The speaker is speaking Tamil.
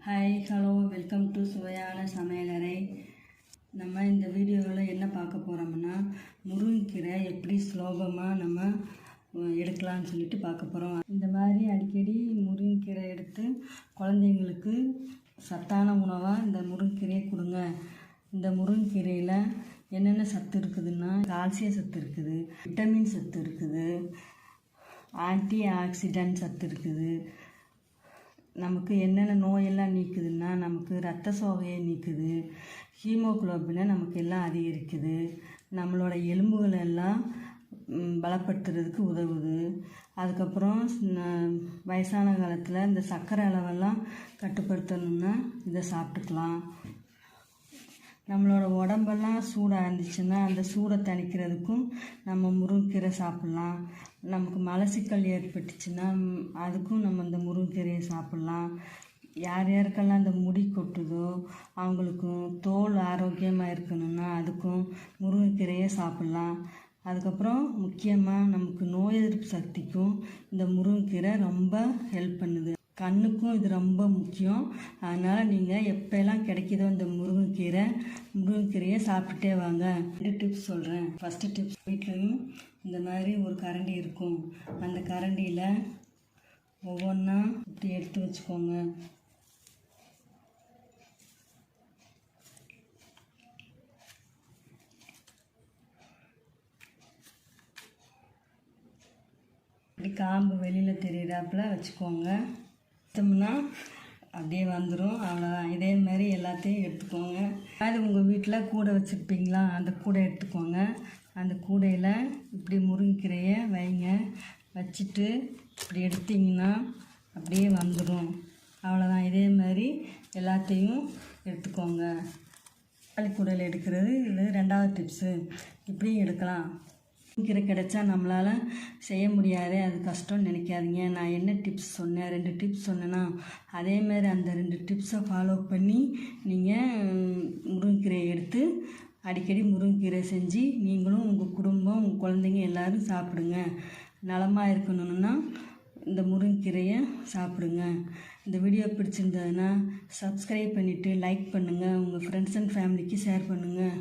ஹாய் ஹலோ வெல்கம் டு சுவையான சமையலறை. நம்ம இந்த வீடியோவில் என்ன பார்க்க போகிறோம்னா, முருங்கைக்கீரை எப்படி சுலபமாக நம்ம எடுக்கலாம்னு சொல்லிட்டு பார்க்க போகிறோம். இந்த மாதிரி அடிக்கடி முருங்கைக்கீரை எடுத்து குழந்தைங்களுக்கு சத்தான உணவாக இந்த முருங்கைக்கீரையை கொடுங்க. இந்த முருங்கைக்கீரையில் என்னென்ன சத்து இருக்குதுன்னா, கால்சியம் சத்து இருக்குது, விட்டமின் சத்து இருக்குது, ஆன்டி ஆக்சிடென்ட் சத்து இருக்குது. நமக்கு என்னென்ன நோயெல்லாம் நீக்குதுன்னா, நமக்கு இரத்த சோகையை நீக்குது, ஹீமோகுளோபினை நமக்கு எல்லாம் அதிகரிக்குது, நம்மளோட எலும்புகள் எல்லாம் பலப்படுத்துறதுக்கு உதவுது. அதுக்கப்புறம் வயசான காலத்தில் இந்த சர்க்கரை அளவெல்லாம் கட்டுப்படுத்தணும்னா இதை சாப்பிட்டுக்கலாம். நம்மளோட உடம்பெல்லாம் சூடாக இருந்துச்சுன்னா அந்த சூடை தணிக்கிறதுக்கும் நம்ம முருங்கைக்கீரை சாப்பிட்லாம். நமக்கு மலச்சிக்கல் ஏற்பட்டுச்சுன்னா அதுக்கும் நம்ம இந்த முருங்கைக்கீரையை சாப்பிட்லாம். யார் யாருக்கெல்லாம் அந்த முடி கொட்டுதோ அவங்களுக்கும், தோல் ஆரோக்கியமாக இருக்கணும்னா அதுக்கும் முருங்கைக்கீரையை சாப்பிட்லாம். அதுக்கப்புறம் முக்கியமாக நமக்கு நோய் எதிர்ப்பு சக்திக்கும் இந்த முருங்கைக்கீரை ரொம்ப ஹெல்ப் பண்ணுது. கண்ணுக்கும் இது ரொம்ப முக்கியம். அதனால் நீங்கள் எப்போல்லாம் கிடைக்கிதோ இந்த முருங்கைக்கீரையை சாப்பிட்டுட்டே வாங்க. 2 டிப்ஸ் சொல்கிறேன். ஃபஸ்ட்டு டிப்ஸ், வீட்லேயும் இந்த மாதிரி ஒரு கரண்டி இருக்கும். அந்த கரண்டியில் ஒவ்வொன்றா இப்படி எடுத்து வச்சுக்கோங்க. இப்படி காம்பு வெளியில் தெரியிறாப்புல வச்சுக்கோங்க. எடுத்தோம்னா அப்படியே வந்துடும். அவ்வளோதான். இதே மாதிரி எல்லாத்தையும் எடுத்துக்கோங்க. அது உங்கள் வீட்டில் கூடை வச்சுருப்பீங்களா, அந்த கூடை எடுத்துக்கோங்க. அந்த கூடையில் இப்படி முருங்கைக்கீரையை வைங்க. வச்சுட்டு இப்படி எடுத்திங்கன்னா அப்படியே வந்துடும். அவ்வளோதான். இதே மாதிரி எல்லாத்தையும் எடுத்துக்கோங்க. தக்காளி கூடையில் எடுக்கிறது இது 2வது டிப்ஸு. இப்படியும் எடுக்கலாம். முருங்கைக்கீரை கிடைச்சா நம்மளால் செய்ய முடியாது, அது கஷ்டம்னு நினைக்காதீங்க. நான் என்ன டிப்ஸ் சொன்னேன், 2 டிப்ஸ் சொன்னேன்னா அதேமாதிரி அந்த 2 டிப்ஸை ஃபாலோ பண்ணி நீங்கள் முருங்கைக்கீரையை எடுத்து அடிக்கடி முருங்கைக்கீரை செஞ்சு நீங்களும் உங்கள் குடும்பம், உங்கள் குழந்தைங்க எல்லோரும் சாப்பிடுங்க. நலமாக இருக்கணும்னா இந்த முருங்கைக்கீரையை சாப்பிடுங்க. இந்த வீடியோ பிடிச்சிருந்ததுன்னா சப்ஸ்கிரைப் பண்ணிவிட்டு லைக் பண்ணுங்கள். உங்கள் ஃப்ரெண்ட்ஸ் அண்ட் ஃபேமிலிக்கு ஷேர் பண்ணுங்கள்.